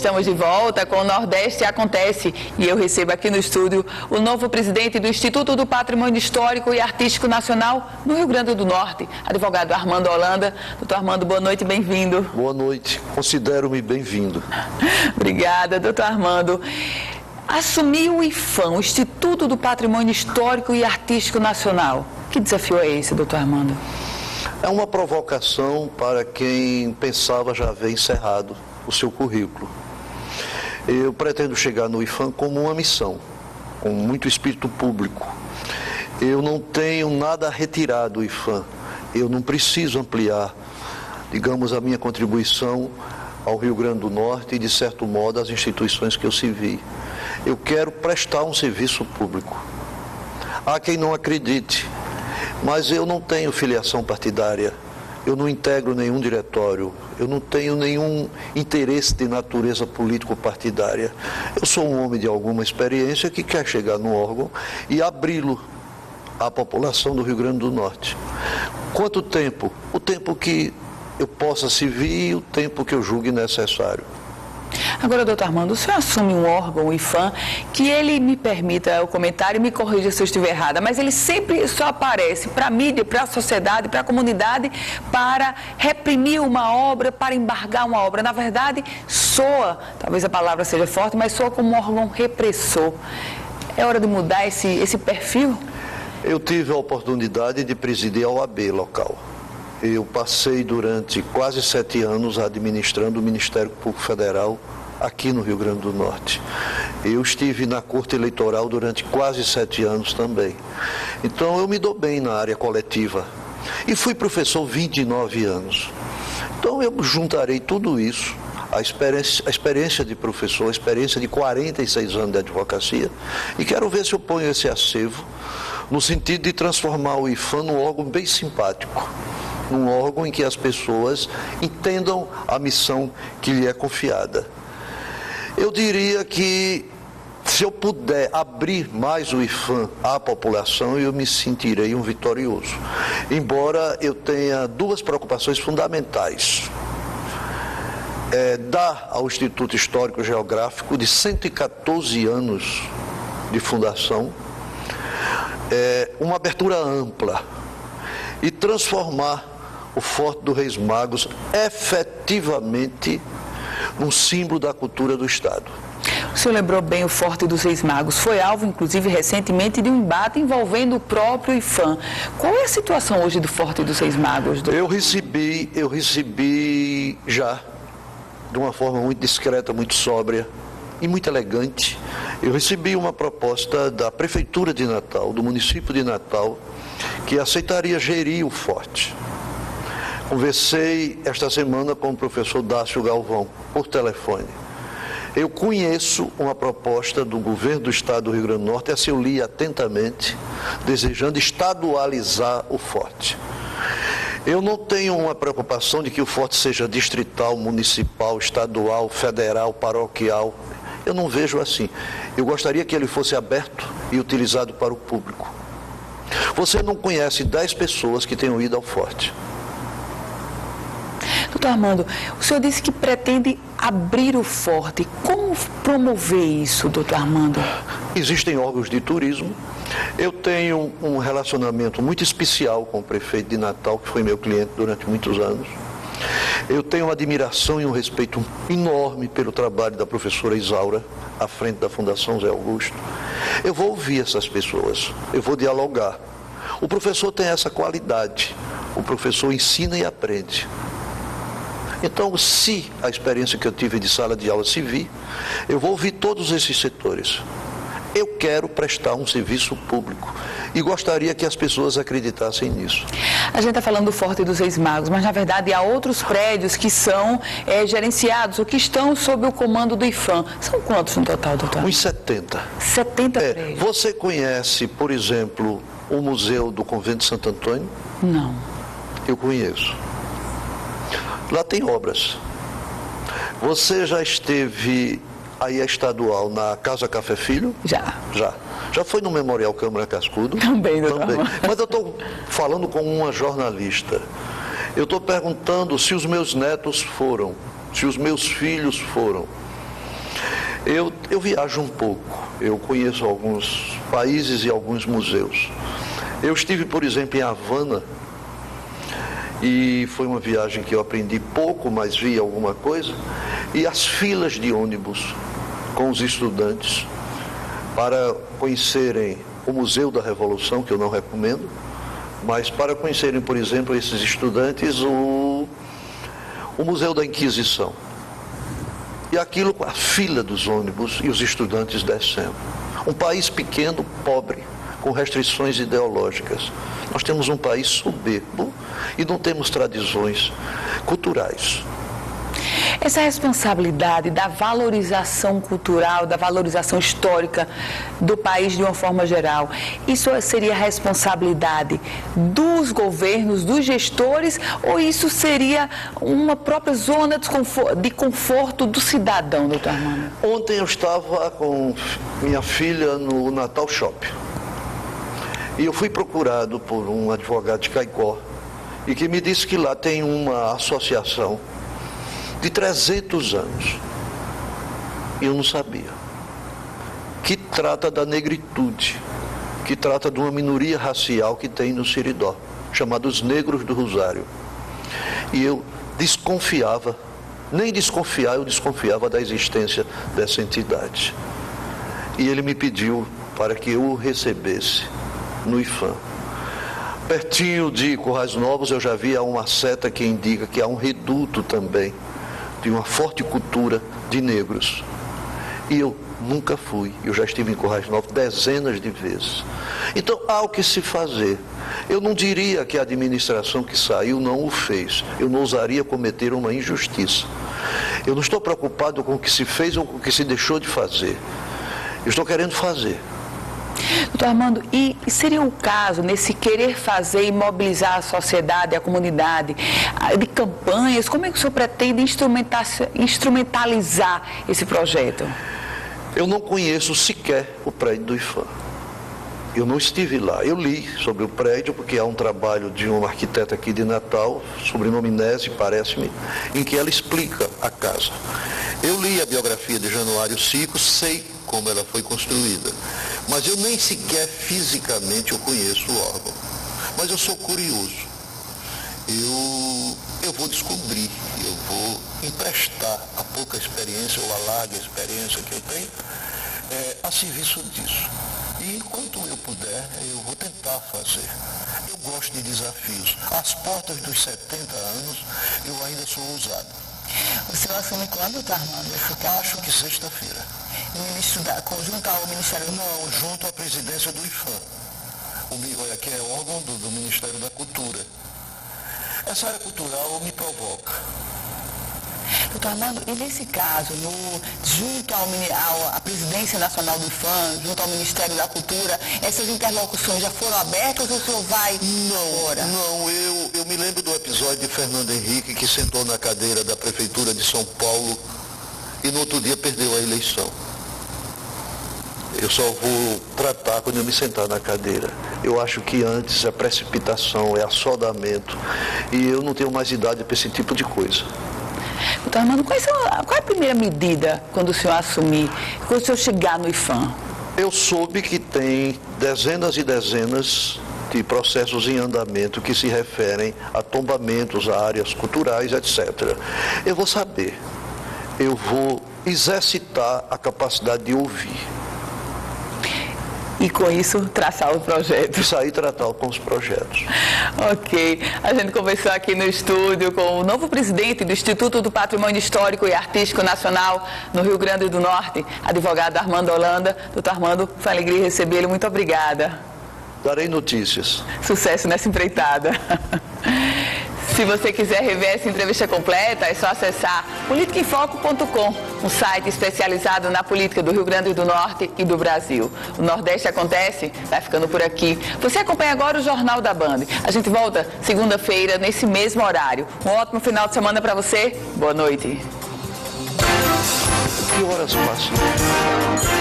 Estamos de volta com o Nordeste Acontece e eu recebo aqui no estúdio o novo presidente do Instituto do Patrimônio Histórico e Artístico Nacional no Rio Grande do Norte, advogado Armando Holanda. Doutor Armando, boa noite, bem-vindo. Boa noite, considero-me bem-vindo. Obrigada, doutor Armando. Assumir o IPHAN, o Instituto do Patrimônio Histórico e Artístico Nacional. Que desafio é esse, doutor Armando? É uma provocação para quem pensava já haver encerrado o seu currículo. Eu pretendo chegar no IPHAN como uma missão, com muito espírito público. Eu não tenho nada a retirar do IPHAN, eu não preciso ampliar, digamos, a minha contribuição ao Rio Grande do Norte e, de certo modo, às instituições que eu servi. Eu quero prestar um serviço público. Há quem não acredite, mas eu não tenho filiação partidária. Eu não integro nenhum diretório, eu não tenho nenhum interesse de natureza político-partidária. Eu sou um homem de alguma experiência que quer chegar no órgão e abri-lo à população do Rio Grande do Norte. Quanto tempo? O tempo que eu possa servir e o tempo que eu julgue necessário. Agora, doutor Armando, o senhor assume um órgão, o IPHAN, que ele, me permita o comentário e me corrija se eu estiver errada, mas ele sempre só aparece para a mídia, para a sociedade, para a comunidade, para reprimir uma obra, para embargar uma obra. Na verdade, soa, talvez a palavra seja forte, mas soa como um órgão repressor. É hora de mudar esse perfil? Eu tive a oportunidade de presidir a OAB local. Eu passei durante quase 7 anos administrando o Ministério Público Federal aqui no Rio Grande do Norte. Eu estive na Corte Eleitoral durante quase 7 anos também. Então eu me dou bem na área coletiva. E fui professor 29 anos. Então eu juntarei tudo isso, a experiência de professor, a experiência de 46 anos de advocacia, e quero ver se eu ponho esse acervo no sentido de transformar o IPHAN num órgão bem simpático. Num órgão em que as pessoas entendam a missão que lhe é confiada. Eu diria que, se eu puder abrir mais o IPHAN à população, eu me sentirei um vitorioso. Embora eu tenha 2 preocupações fundamentais. Dar ao Instituto Histórico Geográfico, de 114 anos de fundação, uma abertura ampla e transformar o Forte dos Reis Magos efetivamente um símbolo da cultura do Estado. O senhor lembrou bem o Forte dos Reis Magos. Foi alvo, inclusive, recentemente de um embate envolvendo o próprio IPHAN. Qual é a situação hoje do Forte dos Reis Magos? Eu recebi já, de uma forma muito discreta, muito sóbria e muito elegante, eu recebi uma proposta da Prefeitura de Natal, do município de Natal, que aceitaria gerir o Forte. Conversei esta semana com o professor Dácio Galvão, por telefone. Eu conheço uma proposta do governo do estado do Rio Grande do Norte, essa eu li atentamente, desejando estadualizar o Forte. Eu não tenho uma preocupação de que o Forte seja distrital, municipal, estadual, federal, paroquial. Eu não vejo assim. Eu gostaria que ele fosse aberto e utilizado para o público. Você não conhece 10 pessoas que tenham ido ao Forte. Doutor Armando, o senhor disse que pretende abrir o Forte. Como promover isso, doutor Armando? Existem órgãos de turismo. Eu tenho um relacionamento muito especial com o prefeito de Natal, que foi meu cliente durante muitos anos. Eu tenho uma admiração e um respeito enorme pelo trabalho da professora Isaura, à frente da Fundação Zé Augusto. Eu vou ouvir essas pessoas, eu vou dialogar. O professor tem essa qualidade, o professor ensina e aprende. Então, se a experiência que eu tive de sala de aula servir, eu vou ouvir todos esses setores. Eu quero prestar um serviço público e gostaria que as pessoas acreditassem nisso. A gente está falando do Forte dos Reis Magos, mas na verdade há outros prédios que são gerenciados ou que estão sob o comando do IPHAN. São quantos no total, doutor? Uns 70. 70 prédios? Você conhece, por exemplo, o Museu do Convento de Santo Antônio? Não. Eu conheço. Lá tem obras. Você já esteve aí a estadual na Casa Café Filho? Já. Já foi no Memorial Câmara Cascudo? Também, doutor. Também. Mas eu estou falando com uma jornalista. Eu estou perguntando se os meus netos foram, se os meus filhos foram. Eu viajo um pouco, eu conheço alguns países e alguns museus. Eu estive, por exemplo, em Havana, e foi uma viagem que eu aprendi pouco, mas vi alguma coisa, e as filas de ônibus com os estudantes para conhecerem o Museu da Revolução, que eu não recomendo, mas para conhecerem, por exemplo, esses estudantes, o Museu da Inquisição. E aquilo com a fila dos ônibus e os estudantes descendo. Um país pequeno, pobre, com restrições ideológicas. Nós temos um país soberbo e não temos tradições culturais. Essa responsabilidade da valorização cultural, da valorização histórica do país de uma forma geral, isso seria responsabilidade dos governos, dos gestores, ou isso seria uma própria zona de conforto do cidadão, doutor Armando? Ontem eu estava com minha filha no Natal Shop e eu fui procurado por um advogado de Caicó e que me disse que lá tem uma associação de 300 anos, e eu não sabia, que trata da negritude, que trata de uma minoria racial que tem no Siridó, chamados Negros do Rosário. E eu desconfiava, nem desconfiar, eu desconfiava da existência dessa entidade. E ele me pediu para que eu o recebesse no IFAM. Pertinho de Currais Novos eu já vi uma seta que indica que há um reduto também de uma forte cultura de negros. E eu nunca fui, eu já estive em Currais Novos dezenas de vezes. Então há o que se fazer. Eu não diria que a administração que saiu não o fez, eu não ousaria cometer uma injustiça. Eu não estou preocupado com o que se fez ou com o que se deixou de fazer. Eu estou querendo fazer. Doutor Armando, e seria o caso, nesse querer fazer e mobilizar a sociedade, a comunidade, de campanhas, como é que o senhor pretende instrumentalizar esse projeto? Eu não conheço sequer o prédio do IFAM. Eu não estive lá. Eu li sobre o prédio, porque há um trabalho de uma arquiteta aqui de Natal, sobrenome Nese, parece-me, em que ela explica a casa. Eu li a biografia de Januário Cico, sei como ela foi construída, mas eu nem sequer fisicamente eu conheço o órgão. Mas eu sou curioso. Eu vou descobrir, eu vou emprestar a pouca experiência ou a larga experiência que eu tenho a serviço disso. E enquanto eu puder, eu vou tentar fazer. Eu gosto de desafios. Às portas dos 70 anos, eu ainda sou ousado. O senhor assume quando, doutor Armando? Acho que sexta-feira. Junto ao Ministério... Não, junto à presidência do IFAM, que é órgão do Ministério da Cultura. Essa área cultural me provoca. Doutor Armando, e nesse caso, junto à Presidência Nacional do IFAM, junto ao Ministério da Cultura, essas interlocuções já foram abertas ou o senhor vai fora? Não, eu me lembro do episódio de Fernando Henrique, que sentou na cadeira da Prefeitura de São Paulo e no outro dia perdeu a eleição. Eu só vou tratar quando eu me sentar na cadeira. Eu acho que antes é precipitação, é assodamento, e eu não tenho mais idade para esse tipo de coisa. Doutor Armando, qual é a primeira medida quando o senhor assumir, quando o senhor chegar no IFAM? Eu soube que tem dezenas e dezenas de processos em andamento que se referem a tombamentos, a áreas culturais, etc. Eu vou saber, eu vou exercitar a capacidade de ouvir. E com isso, traçar o projeto. E sair tratar com os projetos. Ok. A gente conversou aqui no estúdio com o novo presidente do Instituto do Patrimônio Histórico e Artístico Nacional no Rio Grande do Norte, advogado Armando Holanda. Doutor Armando, foi uma alegria recebê-lo. Muito obrigada. Darei notícias. Sucesso nessa empreitada. Se você quiser rever essa entrevista completa, é só acessar politicaemfoco.com, um site especializado na política do Rio Grande do Norte e do Brasil. O Nordeste Acontece vai ficando por aqui. Você acompanha agora o Jornal da Band. A gente volta segunda-feira, nesse mesmo horário. Um ótimo final de semana para você. Boa noite. Que horas passam?